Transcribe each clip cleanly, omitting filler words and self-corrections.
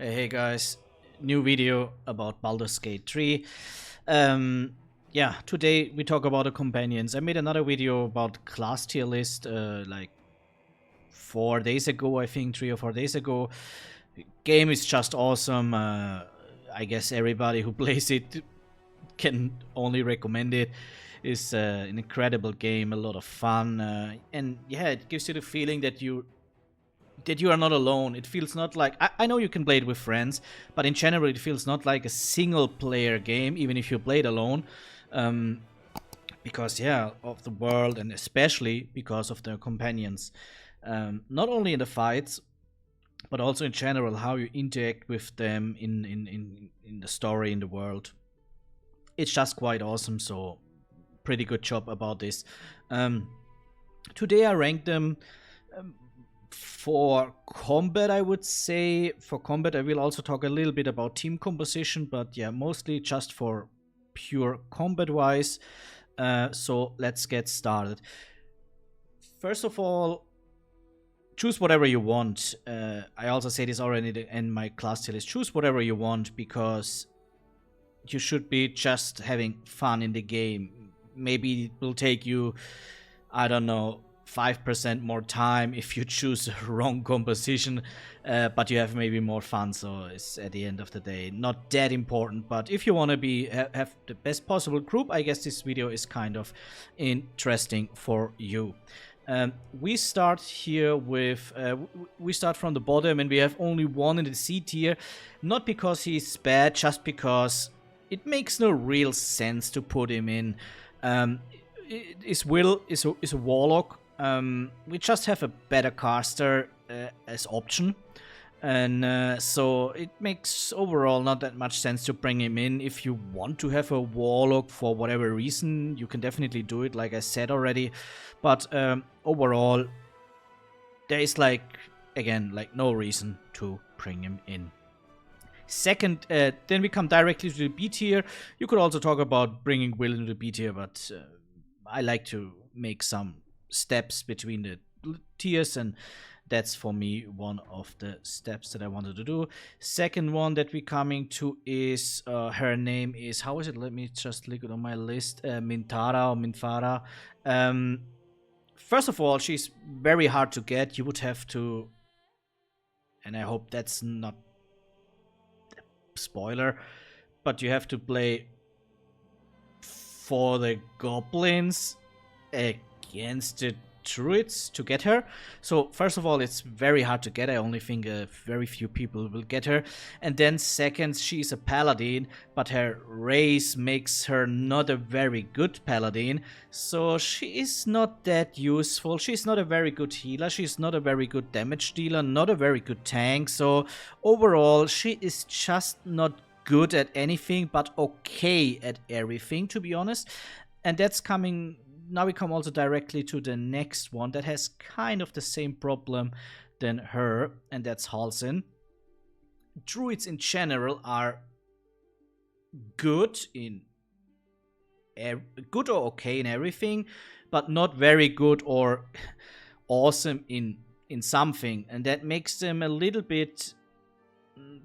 Hey guys, new video about Baldurs Gate 3. Yeah, today we talk about the companions. I made another video about class tier list like 4 days ago, I think 3 or 4 days ago. Game is just awesome. I guess everybody who plays it can only recommend it. It's an incredible game, a lot of fun, and yeah, it gives you the feeling that you are not alone. It feels not like I know you can play it with friends, but in general it feels not like a single player game, even if you play it alone, because yeah, of the world and especially because of the companions. Not only in the fights, but also in general how you interact with them in the story, in the world. It's just quite awesome. So pretty good job about this. Today I ranked them. For combat, I would say, for combat I will also talk a little bit about team composition, but yeah, mostly just for pure combat wise. So let's get started. First of all, choose whatever you want. I also say this already in my class tier list. Choose whatever you want, because you should be just having fun in the game. Maybe it will take you, I don't know, 5% more time if you choose the wrong composition, but you have maybe more fun. So it's at the end of the day not that important. But if you want to be have the best possible group, I guess this video is kind of interesting for you. We start here with we start from the bottom, and we have only one in the C tier, not because he's bad, just because it makes no real sense to put him in. His will is a Warlock. We just have a better caster as option, and so it makes overall not that much sense to bring him in. If you want to have a Warlock for whatever reason, you can definitely do it, like I said already, but overall there is, like, again, like no reason to bring him in. Second, then we come directly to the B tier. You could also talk about bringing Will into the B tier, but I like to make some steps between the tiers, and that's for me one of the steps that I wanted to do. Second one that we're coming to is her name is, how is it? Let me just look it on my list. Mintara or Minfara. First of all, she's very hard to get. You would have to, and I hope that's not spoiler, but you have to play for the goblins against the druids to get her. So first of all, it's very hard to get. I only think very few people will get her. And then second, she's a paladin, but her race makes her not a very good paladin, so she is not that useful. She's not a very good healer, she's not a very good damage dealer, not a very good tank. So overall, she is just not good at anything, but okay at everything, to be honest. And that's coming. Now we come also directly to the next one that has kind of the same problem than her, and that's Halsin. Druids in general are good good or okay in everything, but not very good or awesome in something, and that makes them a little bit,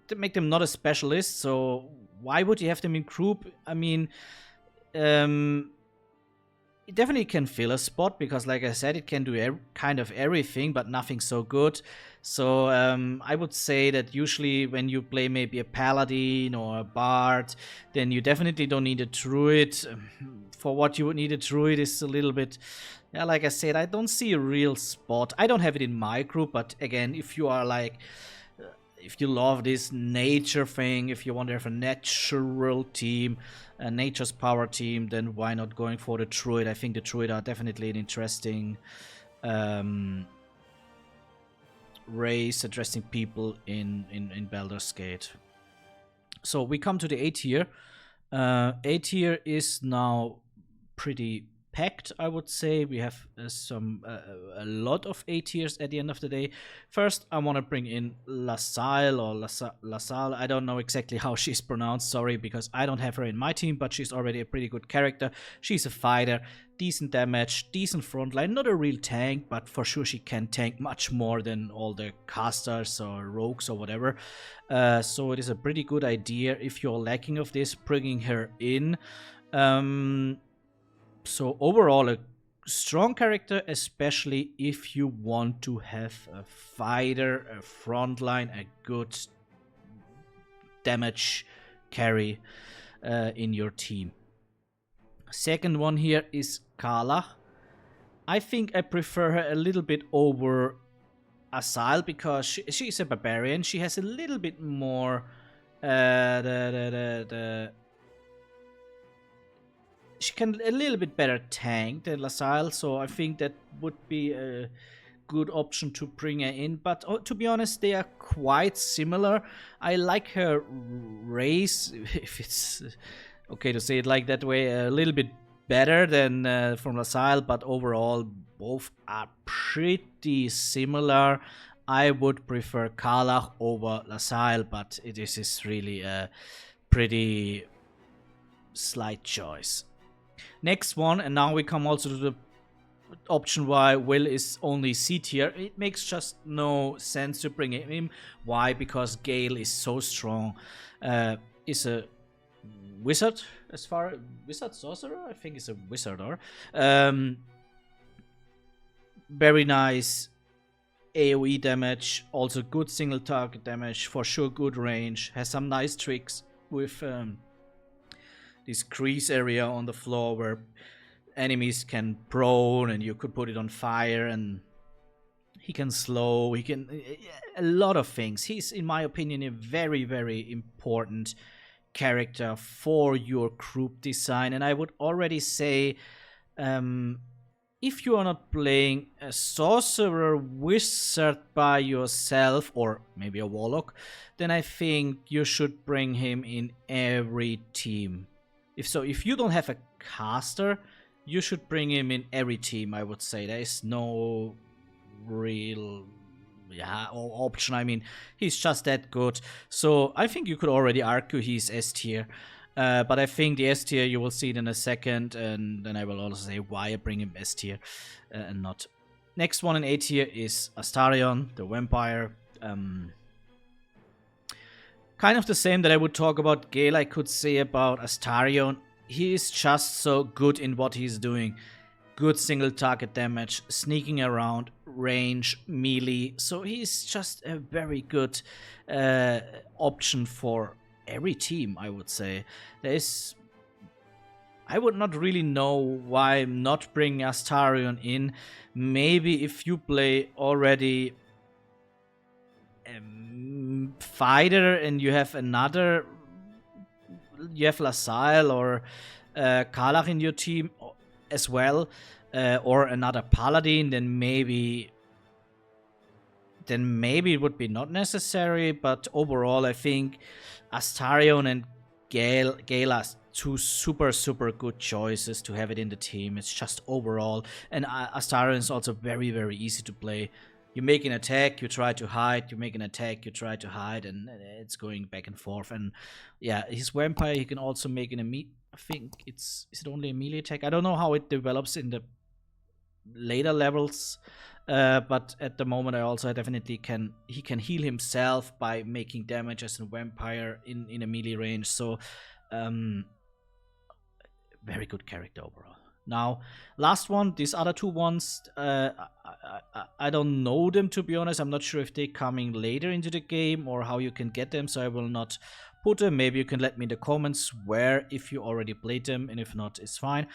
to make them not a specialist. So why would you have them in group? I mean, it definitely can fill a spot, because like I said, it can do kind of everything, but nothing so good. So I would say that usually when you play maybe a paladin or a bard, then you definitely don't need a druid. For what you would need a druid is a little bit, yeah, like I said, I don't see a real spot. I don't have it in my group, but again, if you are like, if you love this nature thing, if you want to have a natural team, a nature's power team, then why not going for the druid? I think the druid are definitely an interesting race, interesting people in Baldur's Gate. So we come to the A tier. A tier is now pretty packed, I would say. We have a lot of A tiers at the end of the day. First, I want to bring in LaSalle or LaSalle. I don't know exactly how she's pronounced, sorry, because I don't have her in my team, but she's already a pretty good character. She's a fighter, decent damage, decent frontline, not a real tank, but for sure she can tank much more than all the casters or rogues or whatever. So it is a pretty good idea if you're lacking of this, bringing her in. So overall, a strong character, especially if you want to have a fighter, a frontline, a good damage carry in your team. Second one here is Carla. I think I prefer her a little bit over Asylum because she's a barbarian. She has a little bit more she can a little bit better tank than LaSalle, so I think that would be a good option to bring her in. But to be honest, they are quite similar. I like her race, if it's okay to say it like that way, a little bit better than from LaSalle, but overall both are pretty similar. I would prefer Carla over LaSalle, but this is really a pretty slight choice. Next one, and now we come also to the option why Will is only C tier. It makes just no sense to bring him in. Why? Because Gale is so strong. Is a wizard, as far wizard sorcerer? I think it's a wizard or very nice AoE damage, also good single target damage, for sure good range, has some nice tricks with this crease area on the floor where enemies can prone and you could put it on fire, and he can slow, he can a lot of things. He's, in my opinion, a very, very important character for your group design. And I would already say, if you are not playing a sorcerer wizard by yourself, or maybe a warlock, then I think you should bring him in every team. If you don't have a caster, you should bring him in every team, I would say. There is no real option. I mean, he's just that good. So I think you could already argue he's S tier. But I think the S tier, you will see it in a second, and then I will also say why I bring him S tier and not. Next one in A tier is Astorion, the vampire. Kind of the same that I would talk about Gale, I could say about Astorion. He is just so good in what he's doing. Good single target damage, sneaking around, range, melee. So he's just a very good option for every team, I would say. I would not really know why not bring Astorion in. Maybe if you play already fighter and you have LaSalle or Carla in your team as well, or another paladin, then maybe it would be not necessary. But overall, I think Astorion and Gale are two super good choices to have it in the team. It's just overall, and Astorion is also very, very easy to play. You make an attack, you try to hide, you make an attack, you try to hide, and it's going back and forth. And yeah, his vampire, he can also make an immediate, I think is it only a melee attack? I don't know how it develops in the later levels, but at the moment I also definitely he can heal himself by making damage as a vampire in a melee range. So very good character overall. Now, last one, these other two ones, I don't know them, to be honest. I'm not sure if they're coming later into the game or how you can get them, so I will not put them. Maybe you can let me in the comments where, if you already played them, and if not, it's fine.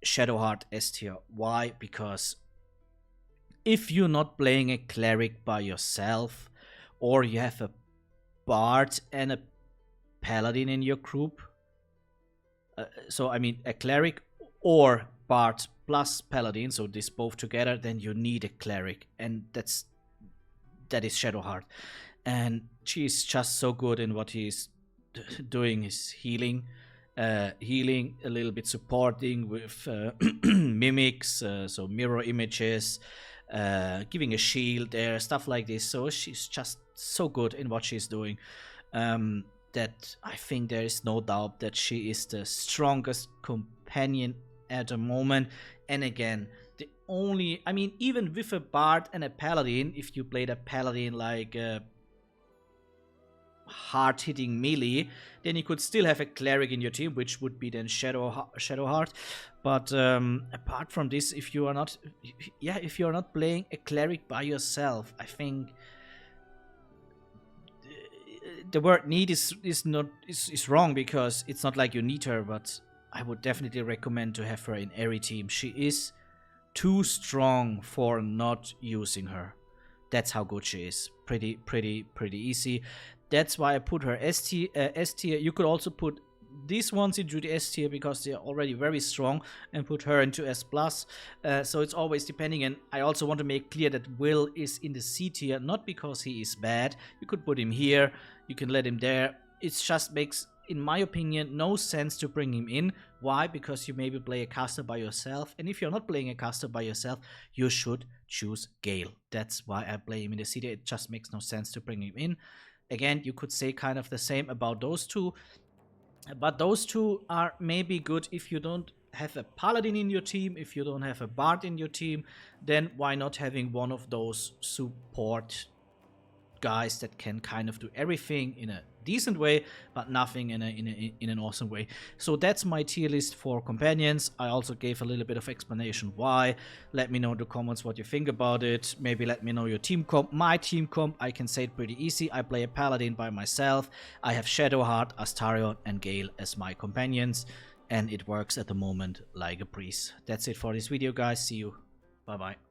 Shadowheart S tier. Why? Because if you're not playing a cleric by yourself, or you have a bard and a paladin in your group, so I mean a cleric or bard plus paladin, so this both together, then you need a cleric, and that is Shadowheart. And she's just so good in what he's doing, his healing, healing, a little bit supporting with mimics, so mirror images, giving a shield there, stuff like this. So she's just so good in what she's doing, that I think there is no doubt that she is the strongest companion at the moment. And again, the only, I mean, even with a bard and a paladin, if you played a paladin like hard-hitting melee, then you could still have a cleric in your team, which would be then Shadowheart. But apart from this, if you are not, if you are not playing a cleric by yourself, I think the word need is wrong, because it's not like you need her, but I would definitely recommend to have her in every team. She is too strong for not using her. That's how good she is. Pretty easy. That's why I put her S tier. You could also put these ones into the S tier because they are already very strong, and put her into S+. So it's always depending, and I also want to make clear that Will is in the C tier, not because he is bad. You could put him here, you can let him there. It just makes, in my opinion, no sense to bring him in. Why? Because you maybe play a caster by yourself, and if you're not playing a caster by yourself, you should choose Gale. That's why I play him in the C tier. It just makes no sense to bring him in. Again, you could say kind of the same about those two, but those two are maybe good if you don't have a paladin in your team, if you don't have a bard in your team, then why not having one of those support guys that can kind of do everything in a decent way, but nothing in an awesome way. So that's my tier list for companions. I also gave a little bit of explanation why. Let me know in the comments what you think about it. Maybe let me know your team comp. My team comp, I can say it pretty easy. I play a paladin by myself. I have Shadowheart, Astorion, and Gale as my companions, and it works at the moment like a breeze. That's it for this video, guys. See you. Bye bye.